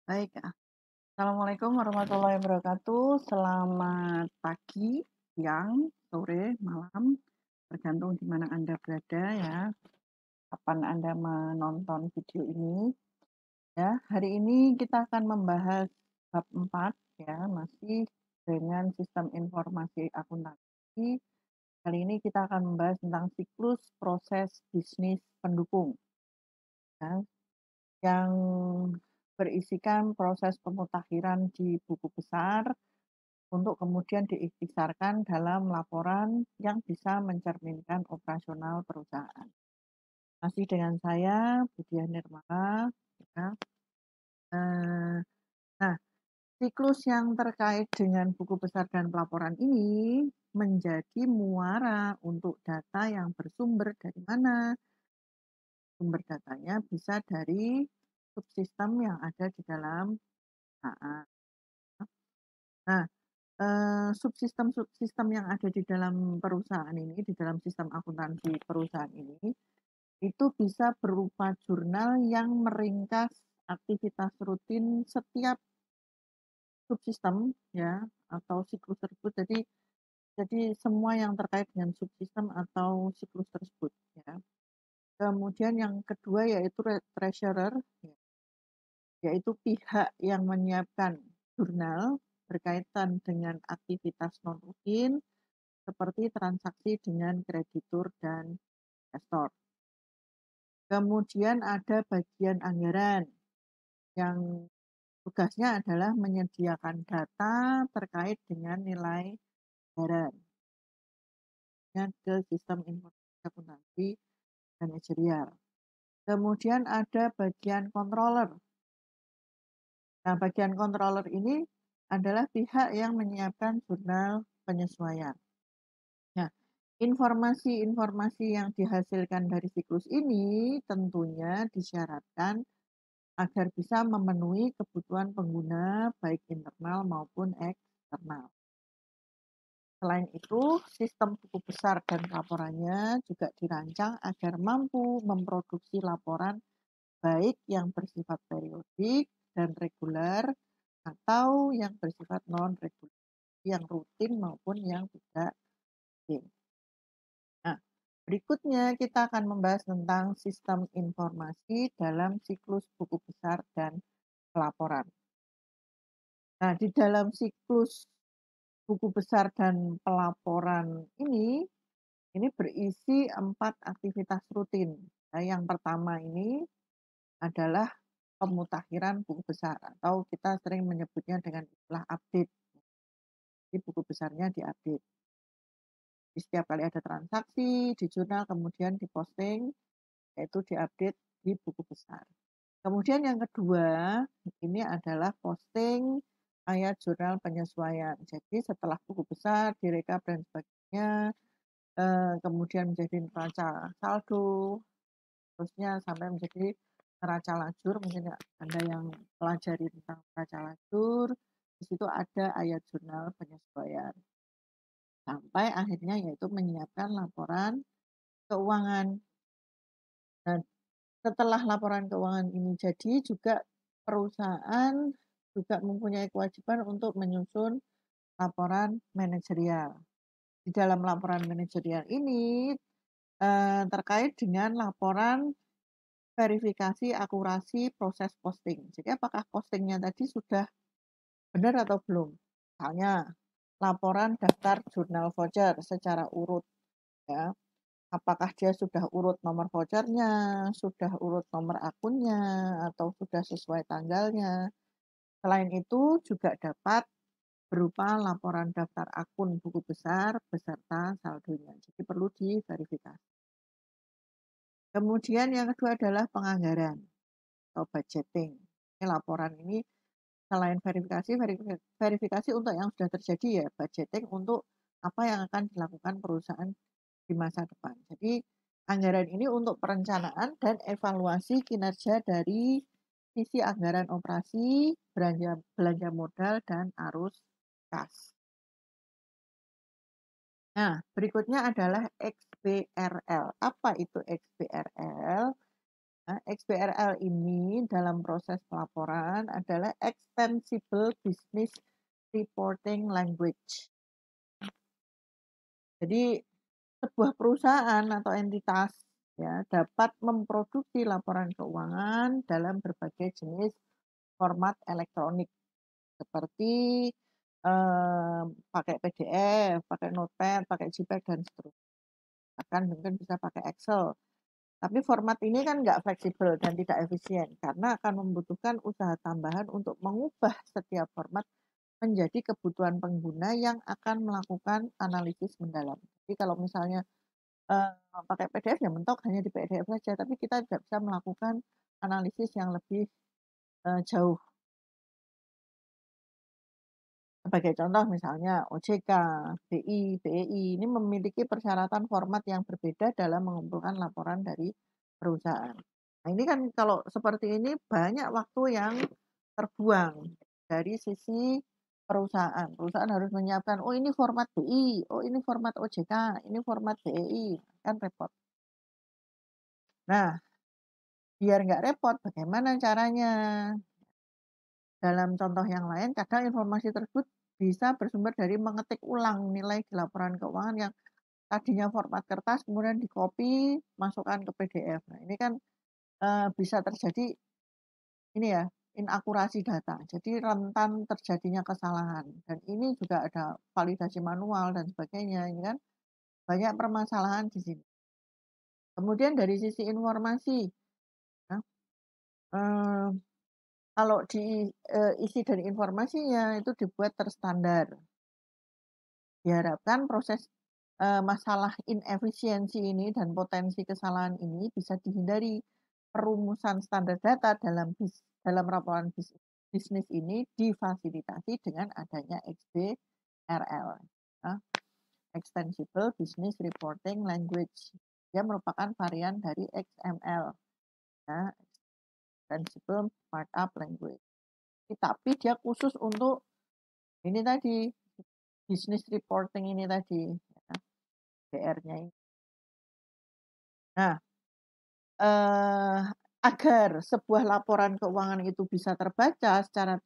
Baik, Assalamualaikum warahmatullahi wabarakatuh. Selamat pagi, siang, sore, malam, tergantung di mana Anda berada ya, kapan Anda menonton video ini. Ya, hari ini kita akan membahas bab 4 ya, masih dengan sistem informasi akuntansi. Kali ini kita akan membahas tentang siklus proses bisnis pendukung. Ya, yang berisikan proses pemutakhiran di buku besar untuk kemudian diikhtisarkan dalam laporan yang bisa mencerminkan operasional perusahaan. Masih dengan saya, Budiah Nirmala. Ya. Nah, siklus yang terkait dengan buku besar dan pelaporan ini menjadi muara untuk data yang bersumber dari mana? Sumber datanya bisa dari subsistem yang ada di dalam perusahaan. Nah, subsistem-subsistem yang ada di dalam perusahaan ini, di dalam sistem akuntansi perusahaan ini, itu bisa berupa jurnal yang meringkas aktivitas rutin setiap subsistem ya atau siklus tersebut. Jadi semua yang terkait dengan subsistem atau siklus tersebut ya. Kemudian yang kedua yaitu treasurer ya, yaitu pihak yang menyiapkan jurnal berkaitan dengan aktivitas non rutin seperti transaksi dengan kreditur dan investor. Kemudian ada bagian anggaran yang tugasnya adalah menyediakan data terkait dengan nilai anggaran ke sistem informasi akuntansi manajerial. Kemudian ada bagian controller. Nah, bagian controller ini adalah pihak yang menyiapkan jurnal penyesuaian. Nah, informasi-informasi yang dihasilkan dari siklus ini tentunya disyaratkan agar bisa memenuhi kebutuhan pengguna baik internal maupun eksternal. Selain itu, sistem buku besar dan laporannya juga dirancang agar mampu memproduksi laporan baik yang bersifat periodik dan reguler atau yang bersifat non-reguler, yang rutin maupun yang tidak rutin. Nah, berikutnya kita akan membahas tentang sistem informasi dalam siklus buku besar dan pelaporan. Nah, di dalam siklus buku besar dan pelaporan ini berisi 4 aktivitas rutin. Nah, yang pertama ini adalah pemutakhiran buku besar atau kita sering menyebutnya dengan istilah update. Jadi buku besarnya diupdate. Di setiap kali ada transaksi di jurnal kemudian diposting yaitu diupdate di buku besar. Kemudian yang kedua, ini adalah posting ayat jurnal penyesuaian. Jadi setelah buku besar, direkap dan sebagainya, kemudian menjadi neraca saldo, terusnya sampai menjadi neraca lajur. Mungkin Anda yang pelajari tentang neraca lajur, di situ ada ayat jurnal penyesuaian. Sampai akhirnya yaitu menyiapkan laporan keuangan. Dan setelah laporan keuangan ini jadi juga perusahaan juga mempunyai kewajiban untuk menyusun laporan manajerial. Di dalam laporan manajerial ini terkait dengan laporan verifikasi akurasi proses posting. Jadi apakah postingnya tadi sudah benar atau belum? Misalnya laporan daftar jurnal voucher secara urut ya. Apakah dia sudah urut nomor vouchernya, sudah urut nomor akunnya, atau sudah sesuai tanggalnya. Selain itu juga dapat berupa laporan daftar akun buku besar beserta saldonya. Jadi perlu diverifikasi. Kemudian yang kedua adalah penganggaran atau budgeting. Ini laporan ini selain verifikasi untuk yang sudah terjadi ya, budgeting untuk apa yang akan dilakukan perusahaan di masa depan. Jadi anggaran ini untuk perencanaan dan evaluasi kinerja dari sisi anggaran operasi, belanja modal, dan arus kas. Nah, berikutnya adalah XBRL. Apa itu XBRL? XBRL ini dalam proses pelaporan adalah Extensible Business Reporting Language. Jadi sebuah perusahaan atau entitas ya dapat memproduksi laporan keuangan dalam berbagai jenis format elektronik seperti pakai PDF, pakai Notepad, pakai JPEG dan seterusnya. Bahkan mungkin bisa pakai Excel. Tapi format ini kan nggak fleksibel dan tidak efisien karena akan membutuhkan usaha tambahan untuk mengubah setiap format menjadi kebutuhan pengguna yang akan melakukan analisis mendalam. Jadi kalau misalnya pakai PDF ya mentok hanya di PDF saja, tapi kita tidak bisa melakukan analisis yang lebih jauh. Sebagai contoh misalnya OJK, BI, BEI ini memiliki persyaratan format yang berbeda dalam mengumpulkan laporan dari perusahaan. Nah, ini kan kalau seperti ini banyak waktu yang terbuang dari sisi perusahaan. Perusahaan harus menyiapkan, oh ini format BI, oh ini format OJK, ini format BEI, kan repot. Nah, biar nggak repot, bagaimana caranya? Dalam contoh yang lain, kadang informasi tersebut bisa bersumber dari mengetik ulang nilai di laporan keuangan yang tadinya format kertas, kemudian di-copy, masukkan ke PDF. Nah, ini kan bisa terjadi ini ya, inakurasi data. Jadi rentan terjadinya kesalahan. Dan ini juga ada validasi manual dan sebagainya. Ini kan banyak permasalahan di sini. Kemudian dari sisi informasi, ya, eh, kalau isi dari informasinya itu dibuat terstandar. Diharapkan proses masalah inefisiensi ini dan potensi kesalahan ini bisa dihindari. Perumusan standar data dalam laporan bisnis ini difasilitasi dengan adanya XBRL, ya, Extensible Business Reporting Language. Dia merupakan varian dari XML, ya, Extensible Markup Language. Tapi dia khusus untuk ini tadi, business reporting ini tadi, ya, BR-nya ini. Nah, agar sebuah laporan keuangan itu bisa terbaca secara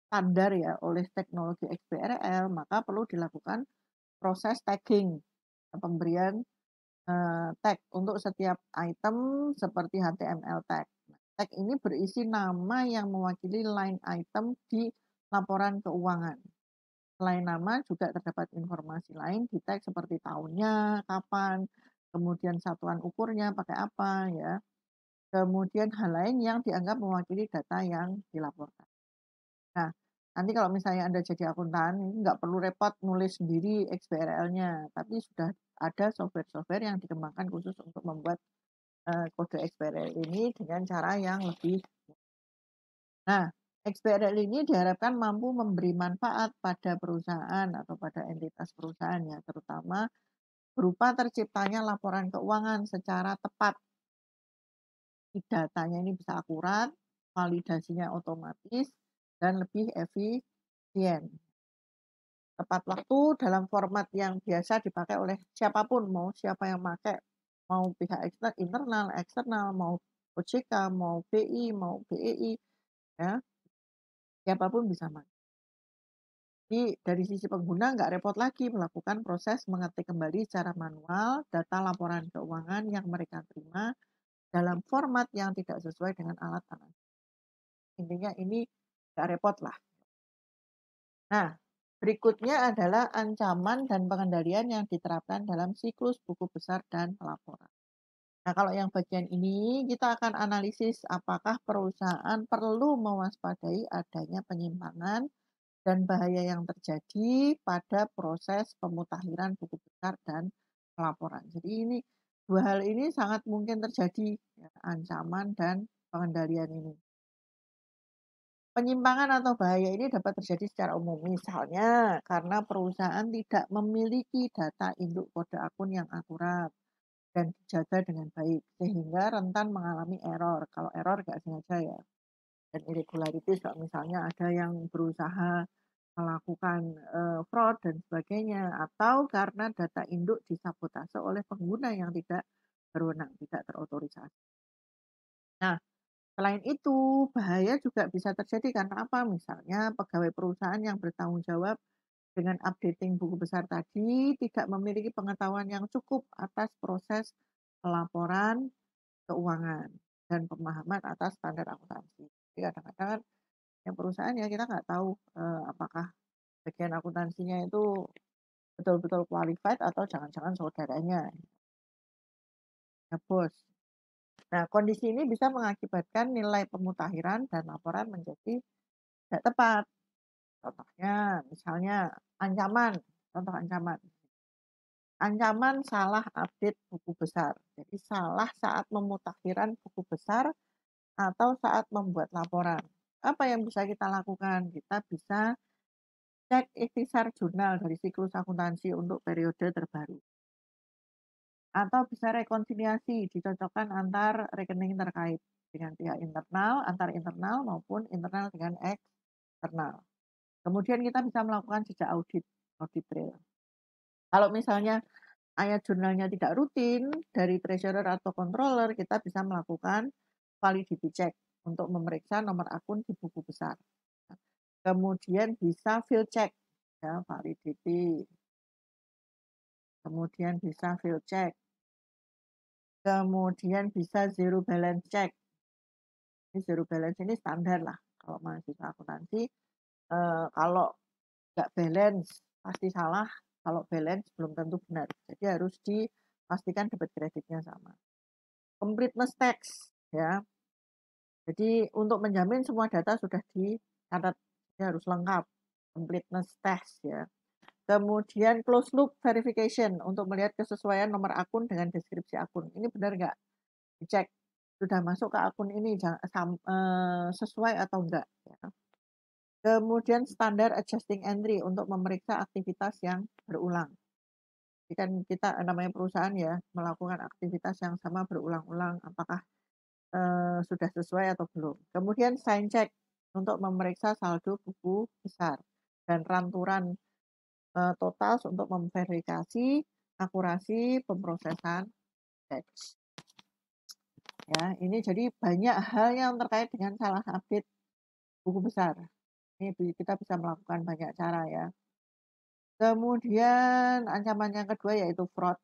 standar ya oleh teknologi XBRL, maka perlu dilakukan proses tagging, pemberian tag untuk setiap item seperti HTML tag. Nah, tag ini berisi nama yang mewakili line item di laporan keuangan. Selain nama juga terdapat informasi lain di tag seperti tahunnya, kapan, kemudian satuan ukurnya pakai apa ya. Kemudian hal lain yang dianggap mewakili data yang dilaporkan. Nah, nanti kalau misalnya Anda jadi akuntan, nggak perlu repot nulis sendiri XBRL-nya, tapi sudah ada software-software yang dikembangkan khusus untuk membuat kode XBRL ini dengan cara yang lebih. Nah, XBRL ini diharapkan mampu memberi manfaat pada perusahaan atau pada entitas perusahaan ya, terutama berupa terciptanya laporan keuangan secara tepat. Datanya ini bisa akurat, validasinya otomatis, dan lebih efisien. Tepat waktu dalam format yang biasa dipakai oleh siapapun, mau siapa yang pakai, mau pihak internal, eksternal, mau OJK, mau BI, mau BEI, ya, siapapun bisa pakai. Jadi dari sisi pengguna nggak repot lagi melakukan proses mengetik kembali secara manual data laporan keuangan yang mereka terima dalam format yang tidak sesuai dengan alat analisa. Intinya ini nggak repot lah. Nah, berikutnya adalah ancaman dan pengendalian yang diterapkan dalam siklus buku besar dan pelaporan. Nah, kalau yang bagian ini kita akan analisis apakah perusahaan perlu mewaspadai adanya penyimpangan dan bahaya yang terjadi pada proses pemutakhiran buku besar dan pelaporan. Jadi ini dua hal ini sangat mungkin terjadi, ya, ancaman dan pengendalian ini. Penyimpangan atau bahaya ini dapat terjadi secara umum, misalnya karena perusahaan tidak memiliki data induk kode akun yang akurat dan dijaga dengan baik, sehingga rentan mengalami error. Kalau error nggak sengaja ya, dan irregularities kalau misalnya ada yang berusaha melakukan fraud dan sebagainya, atau karena data induk disabotase oleh pengguna yang tidak berwenang, tidak terotorisasi. Nah, selain itu, bahaya juga bisa terjadi karena apa? Misalnya pegawai perusahaan yang bertanggung jawab dengan updating buku besar tadi tidak memiliki pengetahuan yang cukup atas proses pelaporan keuangan dan pemahaman atas standar akuntansi. Jadi kadang-kadang kan yang perusahaan ya kita nggak tahu apakah bagian akuntansinya itu betul-betul qualified atau jangan-jangan saudaranya, ya bos. Nah, kondisi ini bisa mengakibatkan nilai pemutakhiran dan laporan menjadi tidak tepat. Contohnya, misalnya ancaman, contoh ancaman. Ancaman salah update buku besar. Jadi salah saat pemutakhiran buku besar atau saat membuat laporan. Apa yang bisa kita lakukan? Kita bisa cek ikhtisar jurnal dari siklus akuntansi untuk periode terbaru. Atau bisa rekonsiliasi, dicocokkan antar rekening terkait dengan pihak internal, antar internal maupun internal dengan eksternal. Kemudian kita bisa melakukan jejak audit, audit trail. Kalau misalnya ayat jurnalnya tidak rutin dari treasurer atau controller, kita bisa melakukan validity check untuk memeriksa nomor akun di buku besar. Kemudian bisa field check, ya, validity. Kemudian bisa field check. Kemudian bisa zero balance check. Ini zero balance ini standar lah kalau mahasiswa akuntansi. Kalau nggak balance pasti salah, kalau balance belum tentu benar. Jadi harus dipastikan debit kreditnya sama. Completeness tax, ya. Jadi untuk menjamin semua data sudah dicatat, ini harus lengkap. Completeness test, ya. Kemudian closed loop verification untuk melihat kesesuaian nomor akun dengan deskripsi akun. Ini benar nggak? Dicek sudah masuk ke akun ini sesuai atau enggak, ya. Kemudian standar adjusting entry untuk memeriksa aktivitas yang berulang. Jadi kan kita namanya perusahaan ya melakukan aktivitas yang sama berulang-ulang, apakah sudah sesuai atau belum. Kemudian sign check untuk memeriksa saldo buku besar dan ranturan total untuk memverifikasi akurasi pemrosesan batch. Ya, ini jadi banyak hal yang terkait dengan salah update buku besar. Ini kita bisa melakukan banyak cara ya. Kemudian ancaman yang kedua yaitu fraud.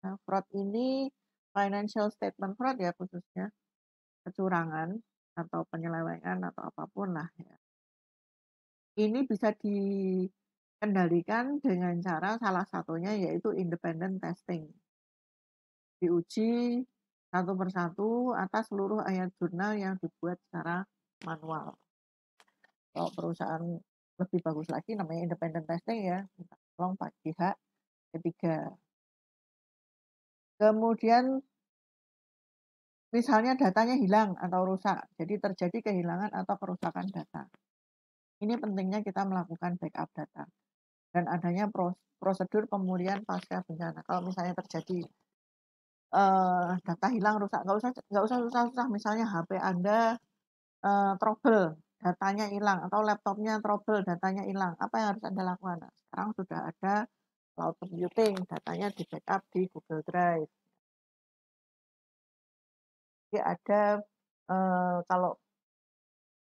Nah, fraud ini financial statement fraud ya khususnya kecurangan atau penyelewengan atau apapun lah ya. Ini bisa dikendalikan dengan cara salah satunya yaitu independent testing. Diuji satu persatu atas seluruh ayat jurnal yang dibuat secara manual. Kalau perusahaan lebih bagus lagi namanya independent testing ya, minta tolong Pak pihak ketiga. Kemudian misalnya datanya hilang atau rusak, jadi terjadi kehilangan atau kerusakan data. Ini pentingnya kita melakukan backup data dan adanya prosedur pemulihan pasca bencana. Kalau misalnya terjadi data hilang rusak, nggak usah susah-susah. Misalnya HP Anda trouble, datanya hilang, atau laptopnya trouble, datanya hilang. Apa yang harus Anda lakukan? Nah, sekarang sudah ada cloud computing, datanya di backup di Google Drive. Jadi ada kalau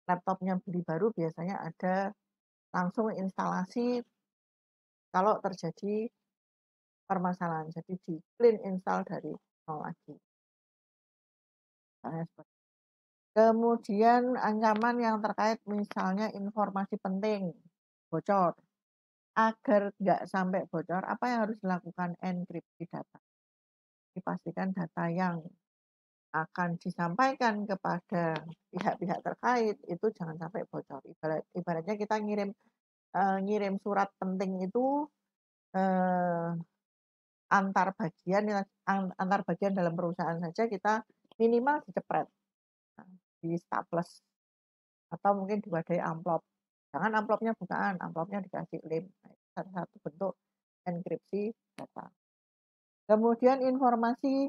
laptopnya beli baru biasanya ada langsung instalasi kalau terjadi permasalahan. Jadi di clean install dari nol lagi. Kemudian ancaman yang terkait misalnya informasi penting bocor. Agar nggak sampai bocor, apa yang harus dilakukan? Enkripsi data. Dipastikan data yang akan disampaikan kepada pihak-pihak terkait itu jangan sampai bocor. Ibaratnya kita ngirim surat penting itu eh, antar bagian dalam perusahaan saja kita minimal dicepret, di staples atau mungkin diwadai amplop. Jangan amplopnya bukaan, amplopnya dikasih lem. Nah, satu bentuk enkripsi data. Kemudian informasi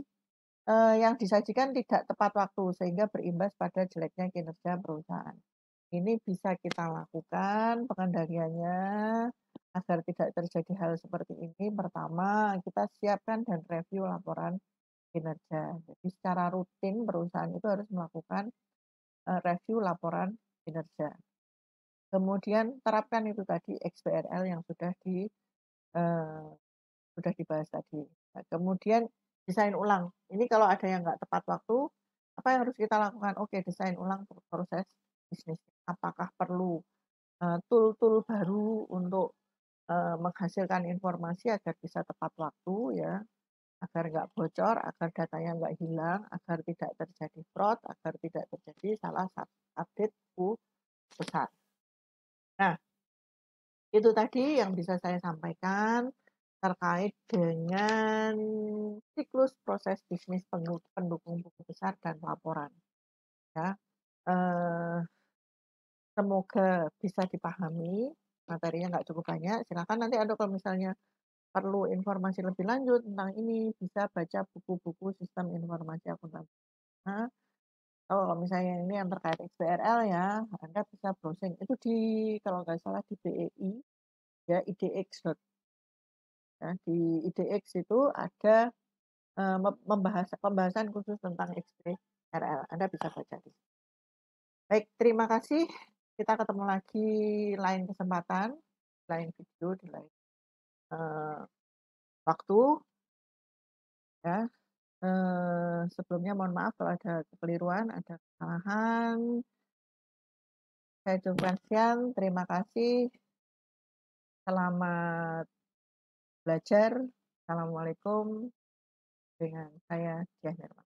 yang disajikan tidak tepat waktu sehingga berimbas pada jeleknya kinerja perusahaan. Ini bisa kita lakukan pengendaliannya agar tidak terjadi hal seperti ini. Pertama, kita siapkan dan review laporan kinerja. Jadi secara rutin perusahaan itu harus melakukan, review laporan kinerja. Kemudian terapkan itu tadi XBRL yang eee, sudah dibahas tadi. Nah, kemudian desain ulang. Ini kalau ada yang nggak tepat waktu, apa yang harus kita lakukan? Oke, desain ulang proses bisnis. Apakah perlu, tool-tool baru untuk, menghasilkan informasi agar bisa tepat waktu ya, agar nggak bocor, agar datanya nggak hilang, agar tidak terjadi fraud, agar tidak terjadi salah update besar. Nah, itu tadi yang bisa saya sampaikan terkait dengan siklus proses bisnis pendukung buku besar dan laporan ya. Eee, Semoga bisa dipahami, materinya nggak cukup banyak, silakan nanti Anda kalau misalnya perlu informasi lebih lanjut tentang ini, bisa baca buku-buku sistem informasi akuntansi. Nah, kalau misalnya ini yang terkait XBRL ya, Anda bisa browsing, itu kalau nggak salah di BEI, ya IDX. Ya, di IDX itu ada, pembahasan khusus tentang XBRL, Anda bisa baca di situ. Baik, terima kasih, kita ketemu lagi lain kesempatan, lain video, di lain, eee, waktu, ya. Sebelumnya mohon maaf kalau ada kekeliruan, ada kesalahan. Saya ucapkan sekian, terima kasih, selamat belajar. Assalamualaikum, dengan saya Dian Hermawan.